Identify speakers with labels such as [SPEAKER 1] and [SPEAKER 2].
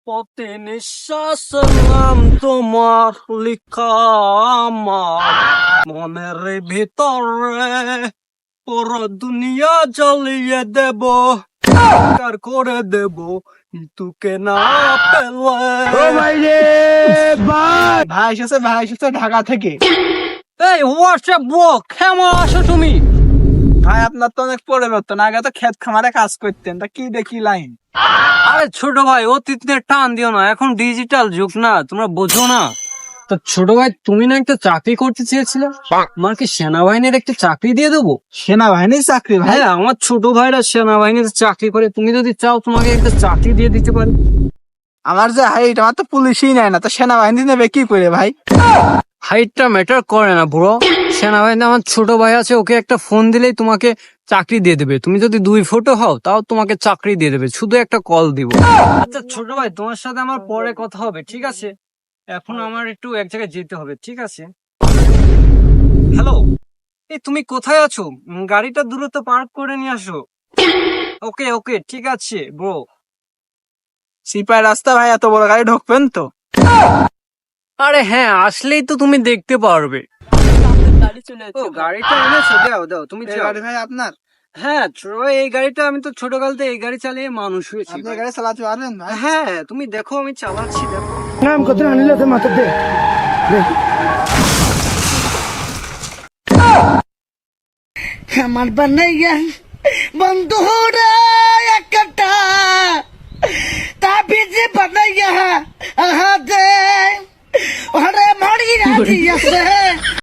[SPEAKER 1] প্রতি নিঃশ্বাসের নাম তোমার লিখা আমার মনের ভিতরে, পুরো দুনিয়া জ্বালিয়ে দেব, কার করে দেব তোকে না পেলে।
[SPEAKER 2] ভাই এসেছে ঢাকা থেকে।
[SPEAKER 1] এই হোয়াটসঅ্যাপ ব্রো, কেমন আছো তুমি?
[SPEAKER 2] ভাই আপনার তো অনেক পরিবর্তন, আগে তো ক্ষেত খামারে কাজ করতেন, তা কি দেখি লাইন।
[SPEAKER 1] আরে ছোট ভাই, অতীতে টান দিও না, এখন ডিজিটাল যুগ না, তোমরা বোঝো না। তো ছোট ভাই, তুমি না একটা চাকরি করতে চেয়েছিলে, আমার কি সেনাবাহিনীর একটা চাকরি দিয়ে দেবো?
[SPEAKER 2] সেনাবাহিনীর চাকরি ভাই?
[SPEAKER 1] হ্যাঁ, আমার ছোট ভাইরা সেনাবাহিনীতে চাকরি করে, তুমি যদি চাও তোমাকে একটা চাকরি দিয়ে দিতে পারি।
[SPEAKER 2] আমার যে হাইট, আমার তো পুলিশই নেয় না, তো সেনাবাহিনী নেবে কি করে ভাই?
[SPEAKER 1] হাইটটা ম্যাটার করে না ব্রো, সেনাবাহিনীতে আমার ছোট ভাই আছে, ওকে একটা ফোন দিলেই তোমাকে চাকরি দিয়ে দেবে। তুমি যদি 2 ফুটও হও তাও তোমাকে চাকরি দিয়ে দেবে, শুধু একটা কল দিব। আচ্ছা ছোট ভাই, তোমার সাথে আমার পরে কথা হবে, ঠিক আছে? এখন আমার একটু এক জায়গায় যেতে হবে, ঠিক আছে? হ্যালো, এই তুমি কোথায় আছো? গাড়িটা দ্রুত পার্ক করে নিয়ে আসো। ওকে ওকে, ঠিক আছে ব্রো।
[SPEAKER 2] সিপাই রাস্তা ভাই, এত বড় গাড়ি ঢুকবেন তো?
[SPEAKER 1] আরে হ্যাঁ, আসলেই তো তুমি দেখতে পারবে। ও গাড়িটা এনেছো, দাও দাও, তুমি
[SPEAKER 2] এই
[SPEAKER 1] যাও।
[SPEAKER 2] গাড়ি ভাই আপনার?
[SPEAKER 1] হ্যাঁ ছোট ভাই, এই গাড়িটা আমি তো ছোটকালতে এই গাড়ি চালিয়ে মানুষ হয়েছি
[SPEAKER 2] আপনি
[SPEAKER 1] ভাই।
[SPEAKER 2] এই গাড়ি চালাতে পারবেন ভাই?
[SPEAKER 1] হ্যাঁ, তুমি দেখো আমি চালাচ্ছি, দেখো।
[SPEAKER 3] নাম কত আনিলে তো মাথা দে আমার বানাইয়া বন্ধু রে একটা তাবিজ বানাইয়া আহা দে ওরে মরি রাজি আছে